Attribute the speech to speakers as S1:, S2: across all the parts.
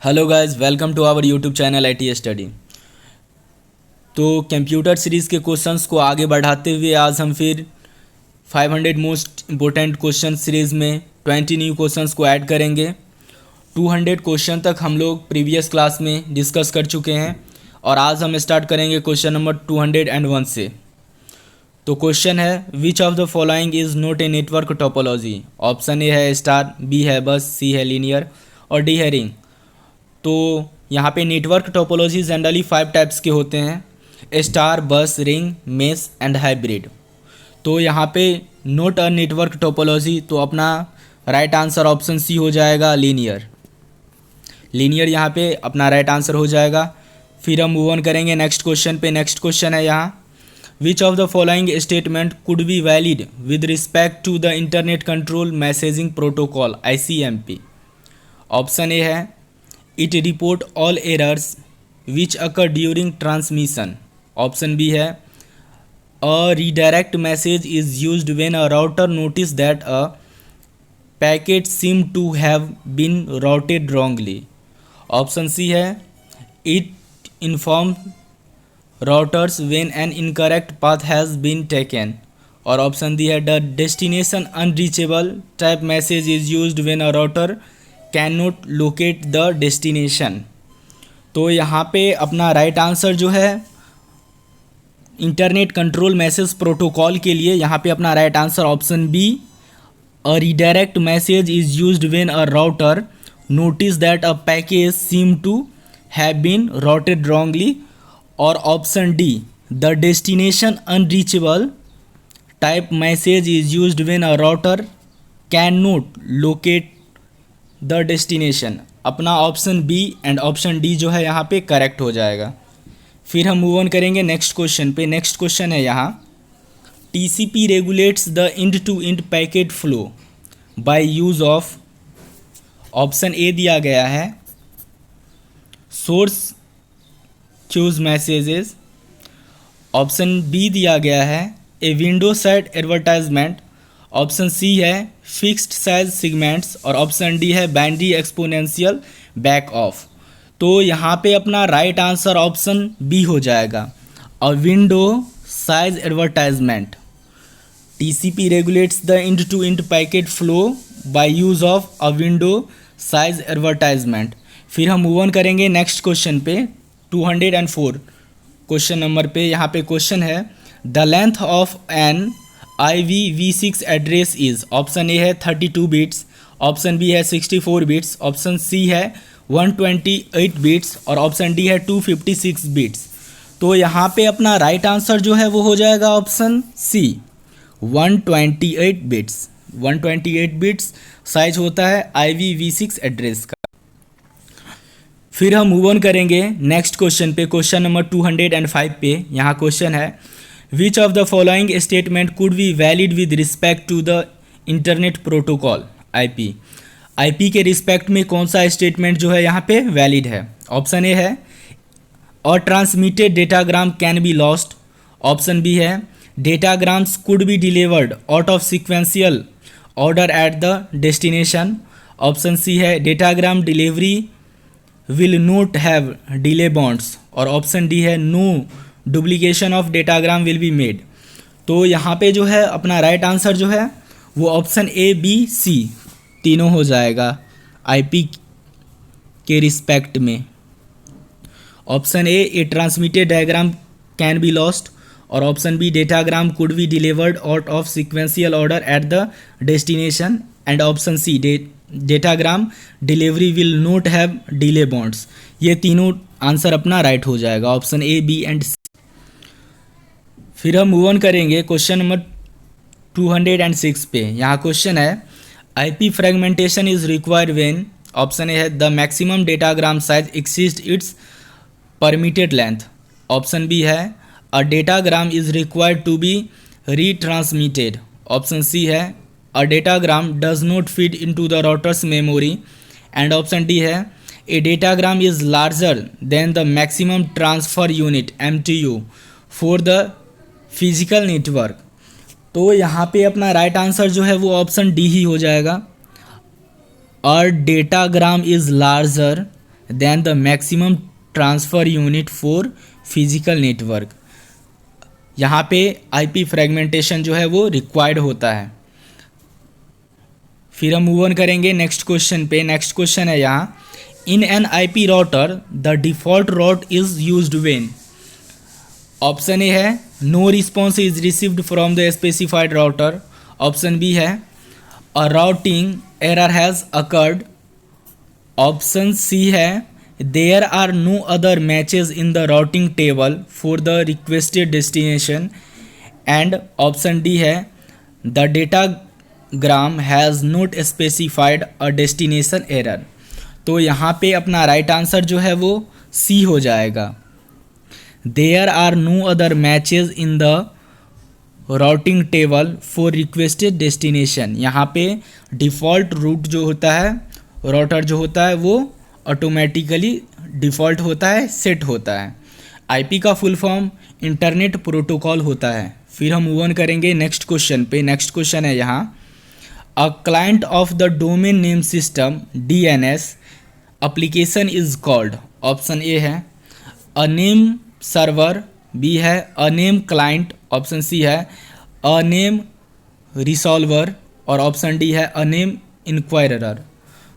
S1: Hello guys, welcome to our YouTube channel IT study. तो computer series के questions को आगे बढ़ाते हुए आज हम फिर 500 मोस्ट इम्पोर्टेंट क्वेश्चन सीरीज़ में 20 न्यू क्वेश्चंस को ऐड करेंगे। 200 क्वेश्चन तक हम लोग प्रीवियस क्लास में डिस्कस कर चुके हैं और आज हम स्टार्ट करेंगे क्वेश्चन नंबर 201 से। तो क्वेश्चन है, which of the following is not a network topology. Option A है स्टार, बी है बस, सी है लीनियर और डी है रिंग। तो यहाँ पे नेटवर्क टोपोलॉजी जनरली 5 टाइप्स के होते हैं: स्टार, बस, रिंग, मेश एंड हाइब्रिड। तो यहाँ पे नोट अ नेटवर्क टोपोलॉजी, तो अपना राइट आंसर ऑप्शन सी हो जाएगा, लीनियर। लीनियर यहाँ पे अपना राइट आंसर हो जाएगा। फिर हम मूव ऑन करेंगे नेक्स्ट क्वेश्चन पे। नेक्स्ट क्वेश्चन है यहाँ, which of the following statement could be valid with respect to the internet control messaging protocol ICMP। Option A है It report all errors which occur during transmission. Option B है a redirect message is used when a router notice that a packet seem to have been routed wrongly. Option C है it inform routers when an incorrect path has been taken. और option D है the destination unreachable type message is used when a router can not locate the destination. तो यहाँ पे अपना right answer जो है internet control message protocol के लिए यहाँ पे अपना right answer option B, a redirect message is used when a router notice that a package seem to have been routed wrongly. और option D, the destination unreachable type message is used when a router can not locate the destination. अपना option B and option D जो है यहाँ पे correct हो जाएगा। फिर हम मूव ऑन करेंगे नेक्स्ट क्वेश्चन पे। नेक्स्ट क्वेश्चन है यहाँ, TCP regulates the end to end packet flow by use of. Option A दिया गया है source queues messages. Option B दिया गया है a window side advertisement. Option C है फिक्स्ड साइज सिगमेंट्स और ऑप्शन डी है बाइनरी एक्सपोनेंशियल बैक ऑफ। तो यहाँ पे अपना राइट आंसर ऑप्शन बी हो जाएगा, a window size advertisement. TCP regulates the end to end packet flow by use of a window size advertisement. फिर हम मूव ऑन करेंगे नेक्स्ट क्वेश्चन पे 204 क्वेश्चन नंबर पे। यहाँ पे क्वेश्चन है, the length of an IPv6 address is. Option A है 32 bits, option B है 64 बिट्स, ऑप्शन सी है 128 बिट्स और ऑप्शन डी है 256 बिट्स। तो यहाँ पे अपना राइट आंसर जो है वो हो जाएगा option C, 128 bits. 128 bits size होता है IPv6 एड्रेस का। फिर हम मूव ऑन करेंगे नेक्स्ट क्वेश्चन पे, क्वेश्चन नंबर 205 पे। यहाँ क्वेश्चन है, which of the following statement could be valid with respect to the internet protocol IP के रिस्पेक्ट में कौन सा स्टेटमेंट जो है यहाँ पे वैलिड है। ऑप्शन ए है और transmitted datagram can be lost. Option B है datagrams could be delivered out of sequential order at the destination. Option C है datagram delivery will not have delay bonds और ऑप्शन डी है no duplication of datagram will be made. तो यहाँ पे जो है अपना राइट आंसर जो है वो ऑप्शन ए, बी, सी तीनों हो जाएगा IP के रिस्पेक्ट में। Option A transmitted diagram can be lost और option B datagram could be delivered out of sequential order at the destination and option C datagram delivery will not have delay bonds. ये तीनों answer अपना right हो जाएगा, option A, B and C. फिर हम move on करेंगे question number 206 पे। यहाँ क्वेश्चन है, IP fragmentation is required when. Option A है the maximum datagram size exceed its permitted length. Option B है a datagram is required to be retransmitted. Option C है a datagram does not fit into the router's memory and option D है a datagram is larger than the maximum transfer unit MTU for the physical network. तो यहाँ पे अपना right answer जो है वो option D ही हो जाएगा, a datagram is larger than the maximum transfer unit for physical network. यहाँ पे आईपी फ्रेगमेंटेशन जो है वो रिक्वायर्ड होता है। फिर हम मूव ऑन करेंगे नेक्स्ट क्वेश्चन पे। नेक्स्ट क्वेश्चन है यहाँ, in an IP router the default route is used when. Option A है no response is received from the specified router. Option B है a routing error has occurred. Option C है there are no other matches in the routing table for the requested destination. And option D है the datagram has not specified a destination error. तो यहाँ पे अपना right answer जो है वो C हो जाएगा। There are no other matches in the routing table for requested destination. यहाँ पे डिफ़ॉल्ट रूट जो होता है, राउटर जो होता है वो ऑटोमेटिकली डिफ़ॉल्ट होता है, सेट होता है। आईपी का फुल फॉर्म इंटरनेट प्रोटोकॉल होता है। फिर हम मूव ऑन करेंगे नेक्स्ट क्वेश्चन पे। नेक्स्ट क्वेश्चन है यहाँ, a client of the domain name system DNS application is called. Option A है अ नेम सर्वर, बी है a name client, option C है अ नेम रिसॉल्वर और ऑप्शन डी है a name inquirer.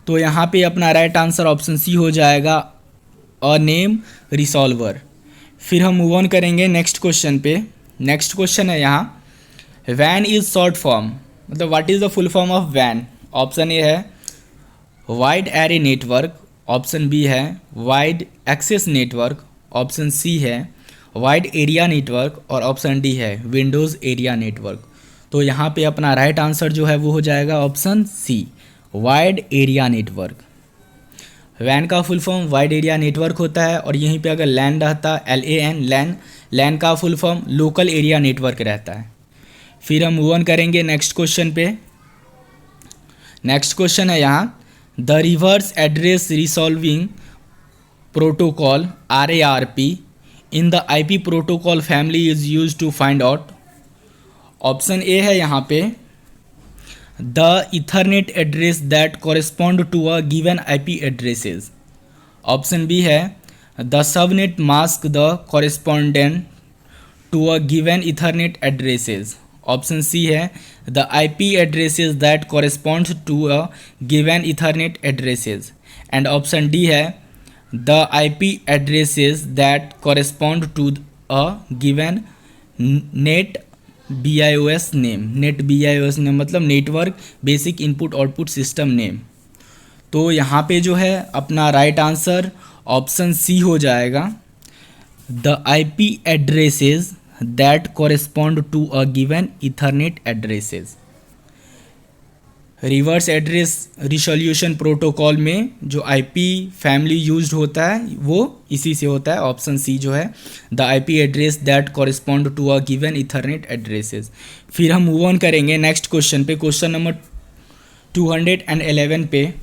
S1: तो यहाँ पे अपना राइट आंसर ऑप्शन सी हो जाएगा, अ नेम रिसॉल्वर। फिर हम मूव ऑन करेंगे नेक्स्ट क्वेश्चन पे। नेक्स्ट क्वेश्चन है यहाँ, वैन इज़ शॉर्ट फॉर्म, मतलब what is the full form of वैन। ऑप्शन ए है wide array network, option B है wide access network, option C है वाइड एरिया नेटवर्क और ऑप्शन डी है विंडोज़ एरिया नेटवर्क। तो यहाँ पे अपना राइट आंसर जो है वो हो जाएगा option C, wide area network. वैन का full form wide area network होता है और यहीं पे अगर लैन रहता LAN लैन, लैन का full form local area network रहता है। फिर हम मूव ऑन करेंगे नेक्स्ट क्वेश्चन पे। नेक्स्ट क्वेश्चन है यहाँ, the reverse address resolving protocol RARP in the IP protocol family is use to find out. Option A है यहाँ पे the ethernet address that correspond to a given IP addresses. Option B है the subnet mask the correspondent to a given ethernet addresses. Option C है the IP addresses that correspond to a given ethernet addresses. And option D है the IP addresses that correspond to a given net BIOS name। Net BIOS name मतलब network basic input output system name. तो यहाँ पे जो है अपना right answer option सी हो जाएगा, the IP addresses that correspond to a given Ethernet addresses। Reverse address resolution protocol में जो IP फैमिली यूज्ड होता है वो इसी से होता है। ऑप्शन सी जो है the IP address that correspond to a given ethernet addresses. फिर हम मूव ऑन करेंगे नेक्स्ट क्वेश्चन पे, क्वेश्चन नंबर 211 पे,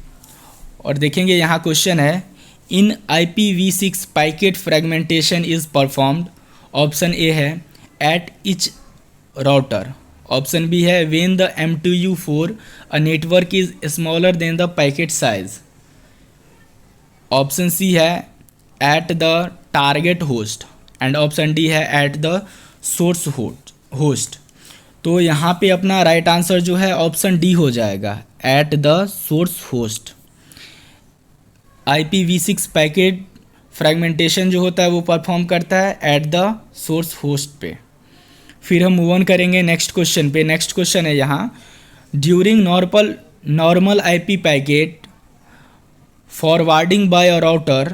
S1: और देखेंगे यहाँ क्वेश्चन है, in IPv6 packet fragmentation is performed. Option A है at each router, option B है when the M2U for a network is smaller than the packet size। Option C है at the target host and option D है at the source host. तो यहाँ पे अपना right answer जो है option D हो जाएगा, eight the source host. IPv6 packet fragmentation जो होता है वो परफॉर्म करता है एट द सोर्स होस्ट पे। फिर हम मूव ऑन करेंगे नेक्स्ट क्वेश्चन पे। नेक्स्ट क्वेश्चन है यहाँ, during normal IP packet forwarding by a router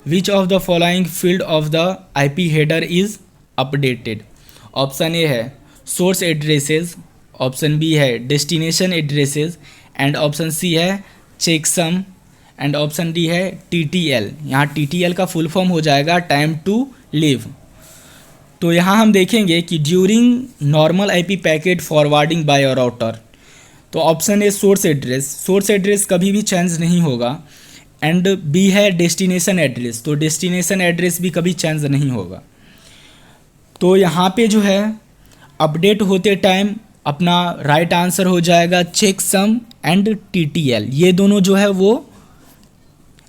S1: which of the following field of the IP header is updated. Option A है source addresses, option B है destination addresses and option C है checksum and option D है TTL। यहाँ TTL का full form हो जाएगा time to live. तो यहाँ हम देखेंगे कि during normal IP packet forwarding by a router, तो option A source address, source address कभी भी चेंज नहीं होगा। एंड बी है डेस्टिनेशन एड्रेस, तो डेस्टिनेशन एड्रेस भी कभी चेंज नहीं होगा। तो यहाँ पे जो है अपडेट होते टाइम अपना राइट आंसर हो जाएगा चेकसम एंड TTL, ये दोनों जो है वो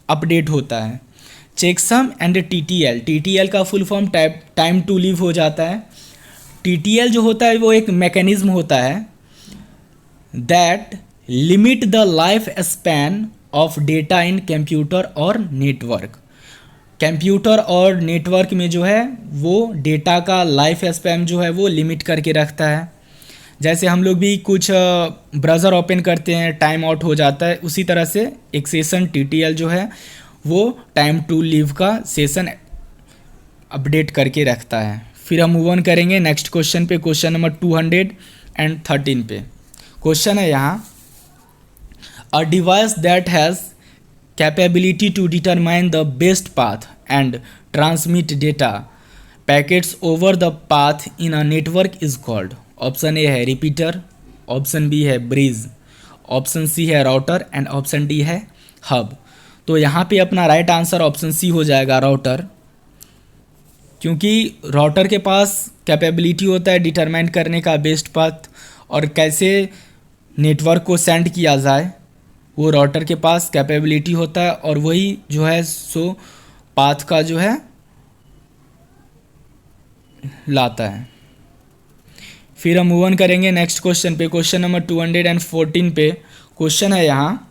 S1: अपडेट होता है। Checksum and TTL. टीटीएल का full form time to live हो जाता है। टीटीएल जो होता है वो एक मैकेनिज्म होता है that limit the life span of data in computer और नेटवर्क। कंप्यूटर और नेटवर्क में जो है वो डेटा का लाइफ स्पैन जो है वो लिमिट करके रखता है। जैसे हम लोग भी कुछ ब्राउज़र ओपन करते हैं, टाइम आउट हो जाता है, उसी तरह से एक सेशन टीटीएल जो है वो टाइम टू लीव का सेशन अपडेट करके रखता है। फिर हम मूव ऑन करेंगे नेक्स्ट क्वेश्चन पे, क्वेश्चन नंबर 213 पे। क्वेश्चन है यहाँ, a device that has capability to determine the best path and transmit data packets over the path in a network is called। Option A है repeater, option B है bridge, option C है router and option D है hub. तो यहाँ पे अपना right answer option सी हो जाएगा, राउटर, क्योंकि राउटर के पास कैपेबिलिटी होता है डिटरमाइन करने का बेस्ट पाथ और कैसे नेटवर्क को सेंड किया जाए, वो राउटर के पास कैपेबिलिटी होता है और वही जो है सो पाथ का जो है लाता है। फिर हम मूव ऑन करेंगे नेक्स्ट क्वेश्चन पे, क्वेश्चन नंबर 214 पे। क्वेश्चन है यहाँ,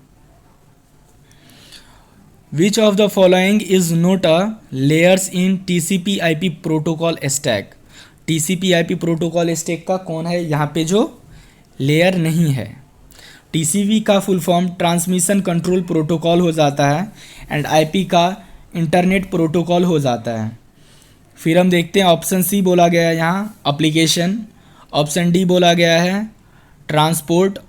S1: which of the following is not a layers in TCP IP protocol stack. TCP IP protocol stack का कौन है यहाँ पे जो लेयर नहीं है। टीसीपी का full form transmission control protocol हो जाता है एंड आईपी का इंटरनेट प्रोटोकॉल हो जाता है। फिर हम देखते हैं ऑप्शन सी बोला गया है यहाँ एप्लीकेशन, ऑप्शन डी बोला गया है ट्रांसपोर्ट,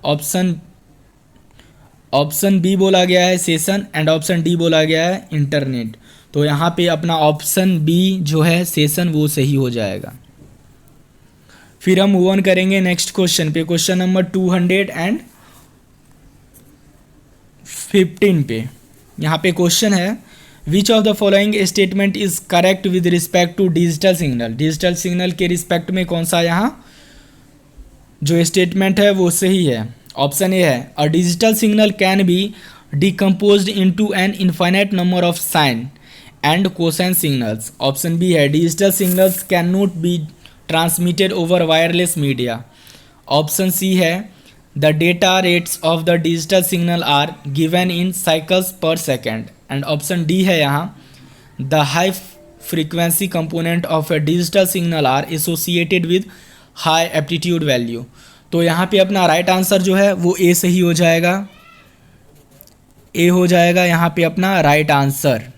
S1: ऑप्शन बी बोला गया है सेशन एंड ऑप्शन डी बोला गया है इंटरनेट। तो यहाँ पे अपना ऑप्शन बी जो है सेशन वो सही हो जाएगा। फिर हम मूव ऑन करेंगे नेक्स्ट क्वेश्चन पे, क्वेश्चन नंबर 215 पे। यहाँ पे क्वेश्चन है, which of the following statement is correct with respect to digital signal. Digital signal के रिस्पेक्ट में कौन सा यहाँ जो स्टेटमेंट है वो सही है। ऑप्शन ए है, a digital signal can be decomposed into an infinite number of sine and cosine signals. Option B है, digital signals can not be transmitted over wireless media. Option C है, the data rates of the digital signal are given in cycles per second and option D है यहाँ, the high frequency component of a digital signal are associated with high aptitude value। तो यहाँ पे अपना right answer जो है वो ए सही हो जाएगा, ए हो जाएगा यहाँ पे अपना right answer.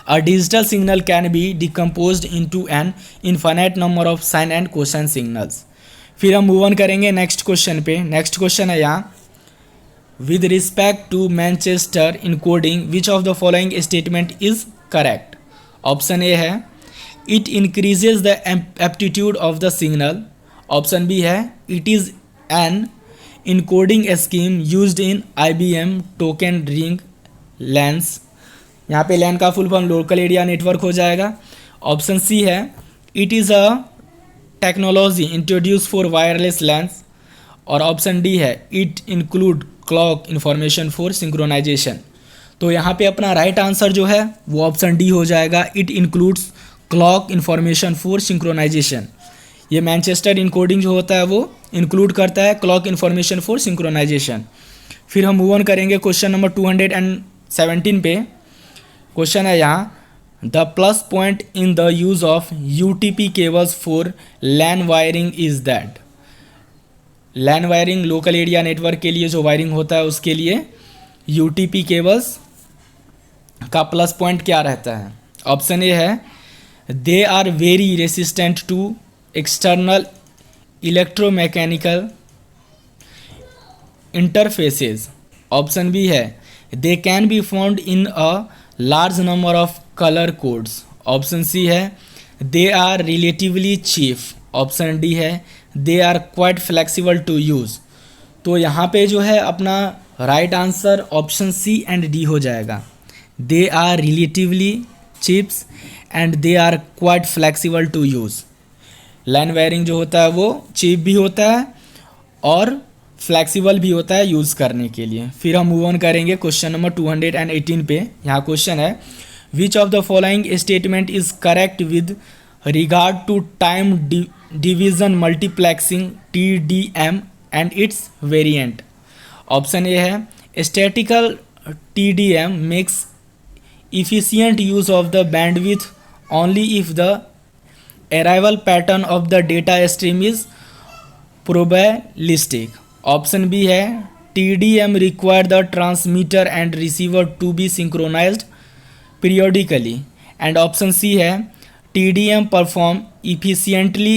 S1: A digital signal can be decomposed into an infinite number of sine and cosine signals। फिर हम मूव ऑन करेंगे नेक्स्ट क्वेश्चन पे। नेक्स्ट क्वेश्चन है यहाँ, with respect to Manchester encoding which of the following statement is correct. Option A है, it increases the aptitude of the signal. Option B है, it is an encoding scheme used in IBM token ring LANs. यहाँ पे LAN का full form local area network हो जाएगा। Option C है, it is a technology introduce for wireless LANs और option D है, it include clock information for synchronisation. तो यहाँ पे अपना राइट आंसर जो है वो ऑप्शन डी हो जाएगा, it includes clock information for synchronisation. ये मैनचेस्टर इनकोडिंग जो होता है वो इंक्लूड करता है क्लॉक इन्फॉर्मेशन फॉर सिंक्रोनाइजेशन। फिर हम मूव ऑन करेंगे क्वेश्चन नंबर 217 पे। क्वेश्चन है यहाँ, the plus point in the use of UTP cables for LAN wiring is that. LAN wiring local area network के लिए जो वायरिंग होता है उसके लिए UTP केबल्स का प्लस पॉइंट क्या रहता है। ऑप्शन ए है, they are very resistant to external electromechanical interfaces. Option B है, they can be found in a large number of colour codes. Option C है, they are relatively cheap. Option D है, they are quite flexible to use. तो यहाँ पे जो है अपना right answer option C and D हो जाएगा, they are relatively chips and they are quite flexible to use. Line wiring जो होता है वो चीप भी होता है और फ्लेक्सिबल भी होता है यूज़ करने के लिए। फिर हम मूव ऑन करेंगे क्वेश्चन नंबर 218 पे। यहाँ क्वेश्चन है, which of the following statement is correct with regard to time division multiplexing TDM and its variant? Option A है statical TDM makes efficient use of the bandwidth only if the arrival pattern of the data stream is probabilistic. Option B है TDM require the transmitter and receiver to be synchronized periodically. And option C है TDM perform efficiently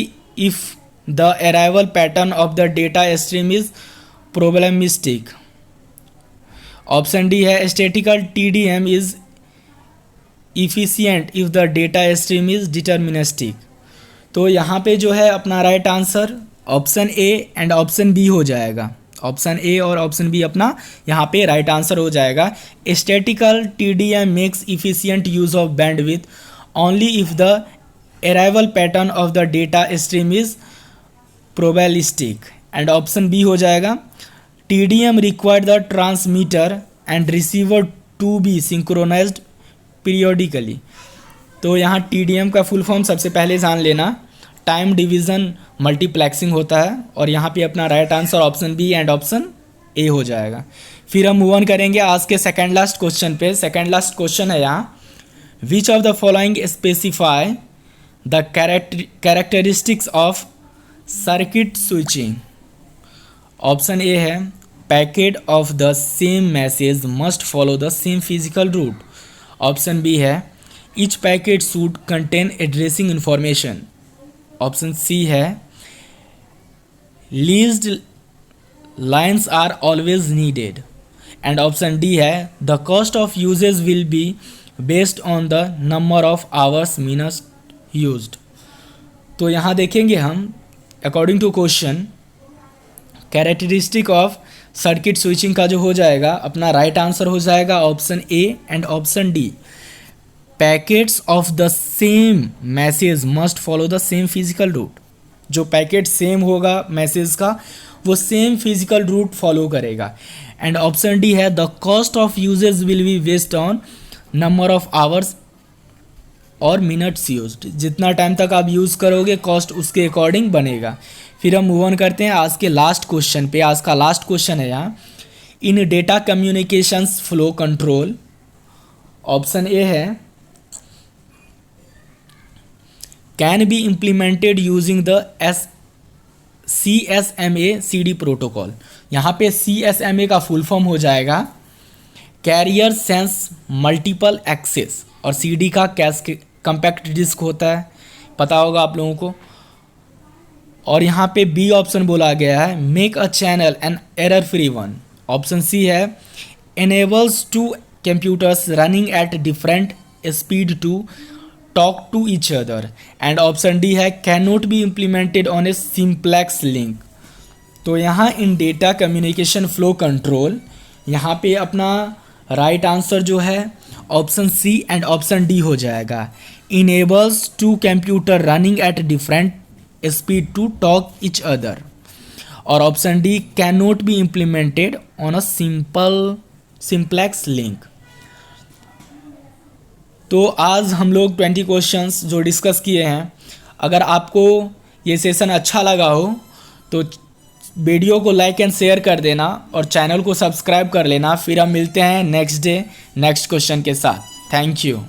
S1: if the arrival pattern of the data stream is probabilistic. Option D है statical TDM is efficient if the data stream is deterministic. तो यहाँ पे जो है अपना right answer option A and option B हो जाएगा. Option ए और ऑप्शन बी अपना यहाँ पे राइट आंसर हो जाएगा. Statical TDM makes efficient use of bandwidth only if the arrival pattern of the data stream is probabilistic. And option B हो जाएगा TDM required the transmitter and receiver to be synchronised periodically. तो यहाँ TDM का full form सबसे पहले जान लेना, time division multiplexing होता है. और यहाँ पे अपना right answer option B and option A हो जाएगा. फिर हम मूव ऑन करेंगे आज के सेकेंड लास्ट क्वेश्चन पे. सेकेंड लास्ट क्वेश्चन है यहाँ, which of the following specify the characteristics of circuit switching? Option A है packet of the same message must follow the same physical route. Option B है each packet should contain addressing information. Option C है leased lines are always needed. And option D है the cost of usage will be based on the number of hours minutes used. तो यहाँ देखेंगे हम according to question characteristic of circuit switching का जो हो जाएगा अपना राइट आंसर हो जाएगा option A and option D. Packets of the same message must follow the same physical route. जो पैकेट सेम होगा मैसेज का वो सेम फिजिकल रूट फॉलो करेगा. एंड ऑप्शन डी है the cost of usage will be based on number of hours और minutes used. जितना time तक आप यूज़ करोगे कॉस्ट उसके अकॉर्डिंग बनेगा. फिर हम मूव ऑन करते हैं आज के लास्ट क्वेश्चन पे. आज का लास्ट क्वेश्चन है यहाँ, in data communications flow control. Option A है can be implemented using the CSMA CD protocol. यहाँ पे CSMA का फुल फॉर्म हो जाएगा कैरियर सेंस मल्टीपल एक्सेस, और CD का कंपैक्ट डिस्क होता है, पता होगा आप लोगों को. और यहाँ पे बी ऑप्शन बोला गया है make a channel an error free one. Option C है enables two computers running at different speed to talk to each other. And option D है cannot be implemented on a simplex link. तो यहाँ in data communication flow control यहाँ पे अपना right answer जो है option C and option D हो जाएगा. enables two computer running at different speed to talk each other. और option D cannot be implemented on a simplex link. तो आज हम लोग 20 क्वेश्चंस जो डिस्कस किए हैं, अगर आपको ये सेशन अच्छा लगा हो तो वीडियो को लाइक एंड शेयर कर देना और चैनल को सब्सक्राइब कर लेना. फिर हम मिलते हैं नेक्स्ट डे नेक्स्ट क्वेश्चन के साथ. Thank you.